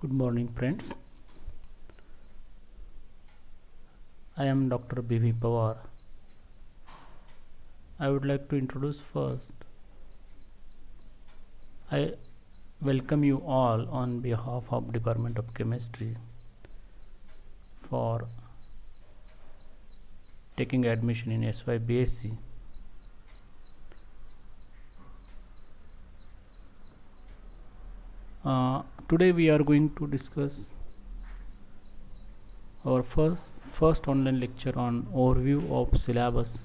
Good morning, friends. I am Dr. B.V. Pawar. I would like to introduce first. I welcome you all on behalf of Department of Chemistry for taking admission in SYBSc. Today we are going to discuss our first online lecture on overview of syllabus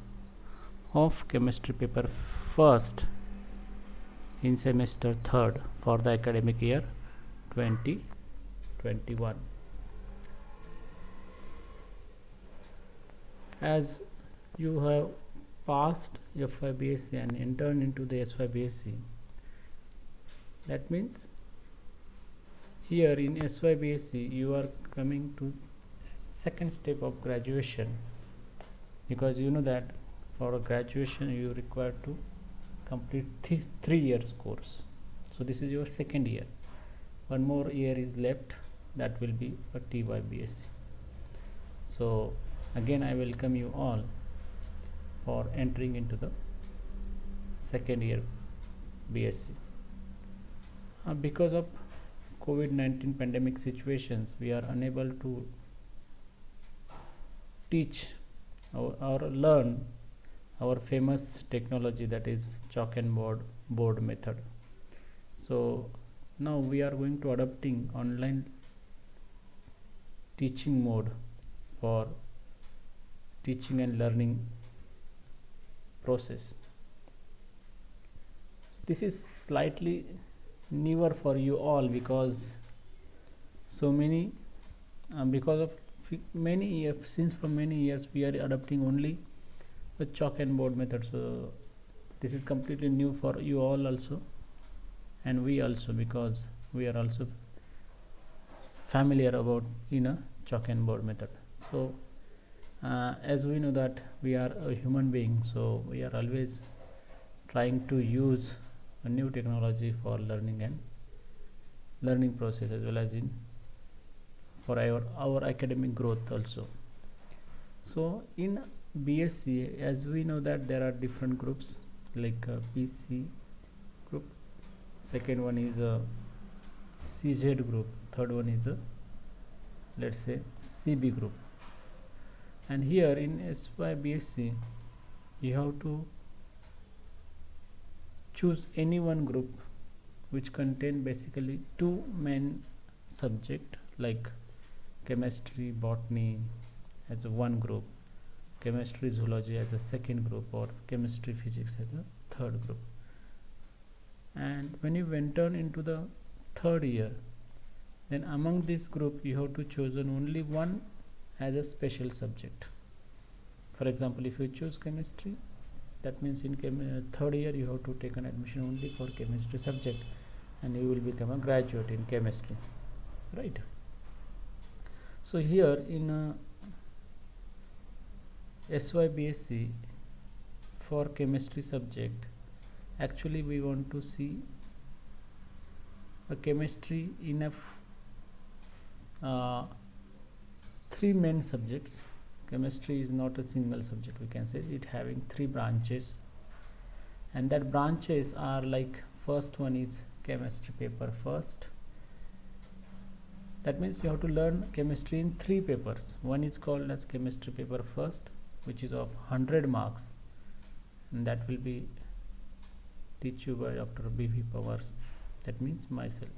of chemistry paper first in semester third for the academic year 2021. As you have passed FYBSc and entered into the SYBSc, that means here in SYBSc you are coming to second step of graduation, because you know that for graduation you require to complete 3 years course. So this is your second year. One more year is left, that will be a TYBSc. So again I welcome you all for entering into the second year BSc. Because of COVID-19 pandemic situations, we are unable to teach or learn our famous technology, that is chalk and board method. So now we are going to adopting online teaching mode for teaching and learning process. So this is slightly newer for you all, because so many because of many years, since from many years we are adopting only the chalk and board method. So this is completely new for you all also, and we also, because we are also familiar about chalk and board method. So as we know that we are a human being, so we are always trying to use a new technology for learning process, as well as in for our academic growth also. So in BSc, as we know that there are different groups, like PC group, second one is a CZ group, third one is a, let's say, CB group. And here in SYBSc you have to choose any one group which contain basically two main subject, like chemistry, botany as a one group, chemistry, zoology as a second group, or chemistry, physics as a third group. And when you enter into the third year, then among this group you have to choose only one as a special subject. For example, if you choose chemistry, that means in third year you have to take an admission only for chemistry subject, and you will become a graduate in chemistry, right? So here in SYBSc for chemistry subject, actually we want to see a chemistry in a three main subjects. Chemistry is not a single subject, we can say it having three branches, and that branches are like, first one is chemistry paper first. That means you have to learn chemistry in three papers. One is called as chemistry paper first, which is of 100 marks, and that will be teach you by Dr. B.V. Pawar, that means myself.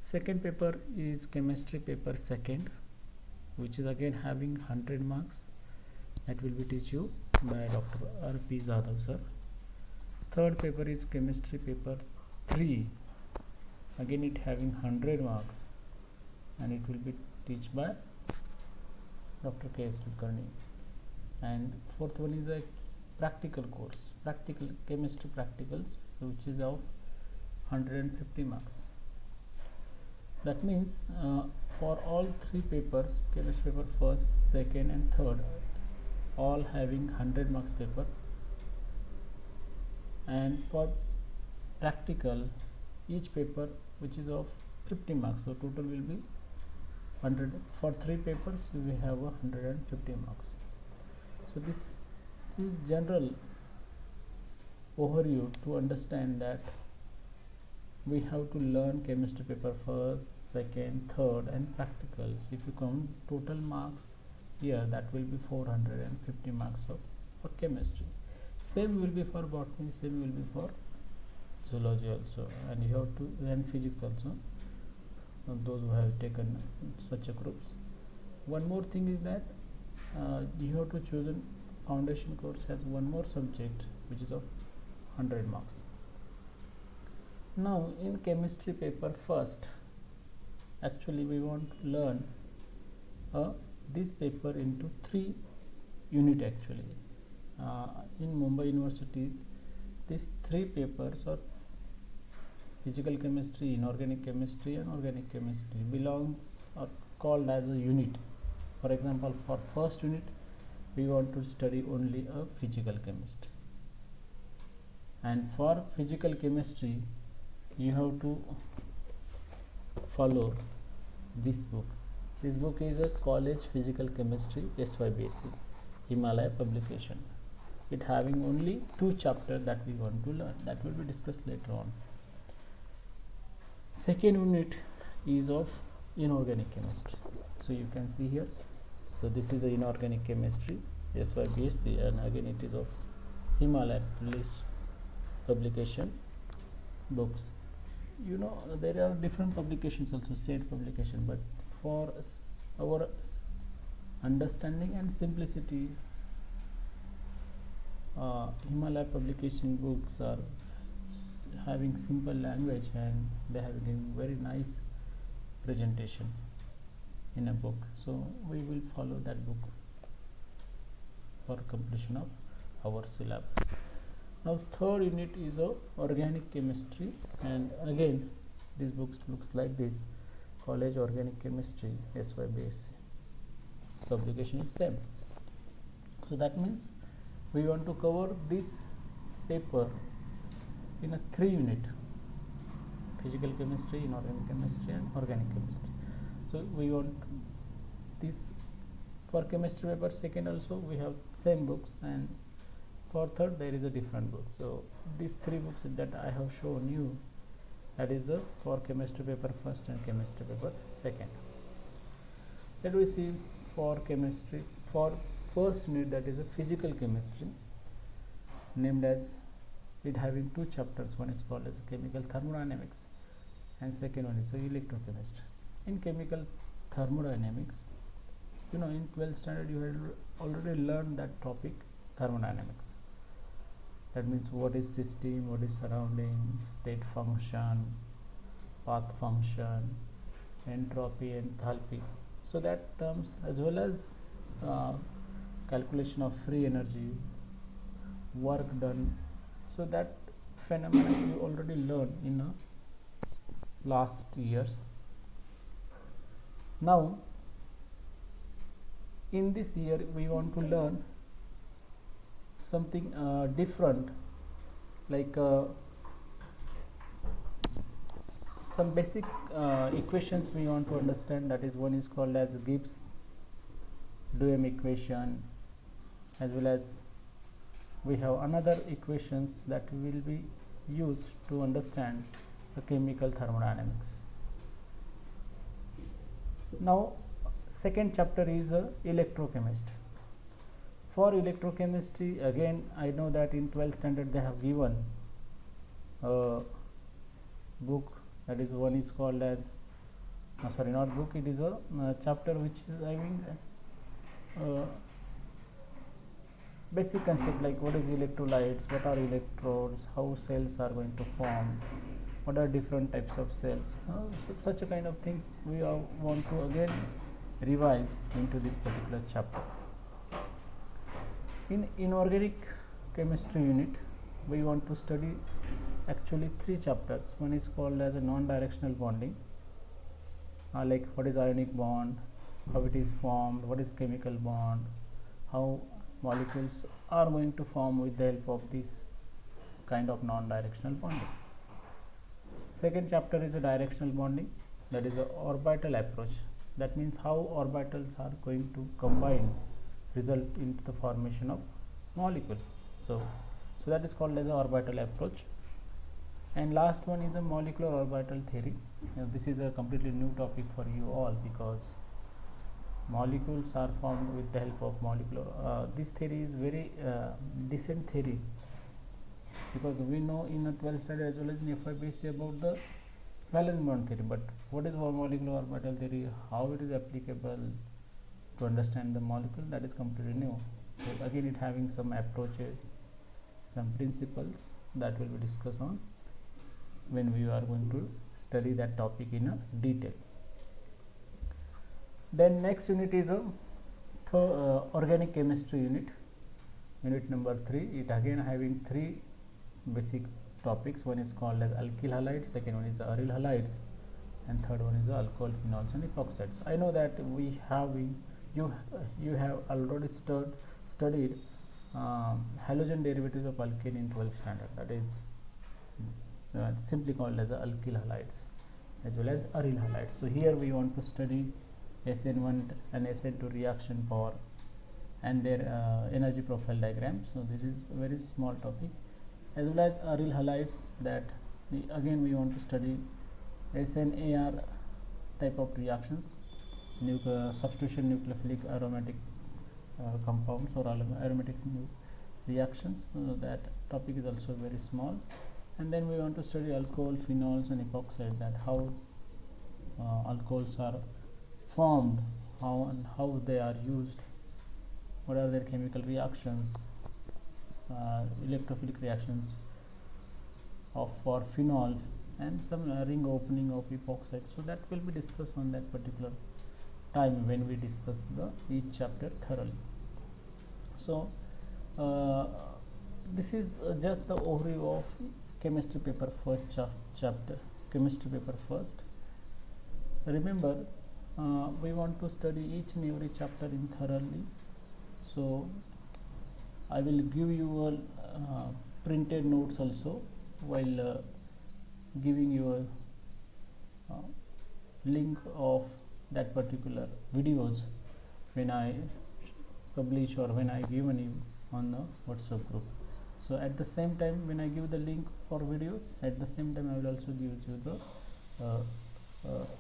Second paper is chemistry paper second, which is again having 100 marks, that will be teach you by Dr. R.P. Jadhav sir. Third paper is chemistry paper 3, again it having 100 marks, and it will be teach by Dr. K.S. Kulkarni. And fourth one is a practical course, practical chemistry practicals, which is of 150 marks. That means for all three papers, chemistry paper first, second and third, all having 100 marks paper, and for practical each paper which is of 50 marks. So total will be 100. For 3 papers we have 150 marks. So this is general overview to understand that we have to learn chemistry paper first, second, third and practicals. If you count total marks here, that will be 450 marks for chemistry. Same will be for botany, same will be for zoology also, and you have to learn physics also, those who have taken such a groups. One more thing is that you have to choose a foundation course has one more subject which is of 100 marks. Now in chemistry paper first, actually we want to learn this paper into 3 unit actually. In Mumbai University, these 3 papers are physical chemistry, inorganic chemistry and organic chemistry belongs or called as a unit. For example, for first unit we want to study only a physical chemistry, and for physical chemistry you have to follow this book. This book is a college physical chemistry SYBSE Himalaya publication. It having only 2 chapters that we want to learn, that will be discussed later on. Second unit is of inorganic chemistry. So you can see here, so this is the inorganic chemistry SYBSE, and again it is of Himalaya publication books. You know, there are different publications also, state publication, but for our understanding and simplicity, Himalaya publication books are having simple language and they have given very nice presentation in a book. So we will follow that book for completion of our syllabus. Now third unit is of organic chemistry, and again this book looks like this, college organic chemistry SYBSE. Publication is same. So that means we want to cover this paper in a 3 unit: physical chemistry, inorganic chemistry and organic chemistry. So we want this for chemistry paper second also we have same books, and for third there is a different book. So these 3 books that I have shown you, that is for chemistry paper first and chemistry paper second. Let we see for chemistry, for first unit, that is a physical chemistry, named as, it having 2 chapters. One is called as chemical thermodynamics and second one is electrochemistry. In chemical thermodynamics, you know, in 12th standard you had already learned that topic, thermodynamics. That means what is system, what is surrounding, state function, path function, entropy, enthalpy. So that terms, as well as calculation of free energy, work done. So that phenomena you already learned in last years. Now in this year we want to learn something different, like some basic equations we want to understand. That is, one is called as Gibbs-Duhem equation, as well as we have another equations that will be used to understand the chemical thermodynamics. Now second chapter is electrochemistry. For electrochemistry, again I know that in 12th standard they have given a book, that is, one is called as sorry, not book, it is a chapter which is having basic concept like what is electrolytes, what are electrodes, how cells are going to form, what are different types of cells. So such a kind of things we want to again revise into this particular chapter. In inorganic chemistry unit, we want to study actually 3 chapters. One is called as a non-directional bonding, like what is ionic bond, how it is formed, what is chemical bond, how molecules are going to form with the help of this kind of non-directional bonding. Second chapter is a directional bonding, that is the orbital approach. That means how orbitals are going to combine, result into the formation of molecule. So that is called as a orbital approach. And last one is a molecular orbital theory. Now, this is a completely new topic for you all, because molecules are formed with the help of molecular. This theory is very decent theory, because we know in a 12th standard as well as in FIBC about the valence bond theory, but what is molecular orbital theory, how it is applicable to understand the molecule, that is completely new. So again, it having some approaches, some principles that will be discussed on when we are going to study that topic in a detail. Then next unit is a organic chemistry unit, unit number 3. It again having 3 basic topics. One is called as alkyl halides, second one is the aryl halides, and third one is the alcohol, phenols and epoxides. I know that you have already studied halogen derivatives of alkane in 12th standard, that is simply called as the alkyl halides as well as aryl halides. So here we want to study SN1 and SN2 reaction power and their energy profile diagram. So this is a very small topic, as well as aryl halides, that again we want to study SNAR type of reactions, substitution nucleophilic aromatic compounds or aromatic reactions. That topic is also very small. And then we want to study alcohol, phenols and epoxide, that how alcohols are formed, how they are used, what are their chemical reactions, electrophilic reactions for phenol, and some ring opening of epoxide. So that will be discussed on that particular time when we discuss each chapter thoroughly. So this is just the overview of chemistry paper first chapter, chemistry paper first. Remember, we want to study each and every chapter in thoroughly. So I will give you a printed notes also, while giving you a link of that particular videos when I publish or when I given you on the WhatsApp group. So at the same time, when I give the link for videos, at the same time I will also give you the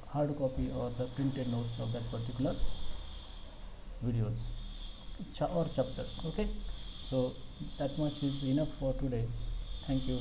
hard copy or the printed notes of that particular videos or chapters. Okay, so that much is enough for today. Thank you.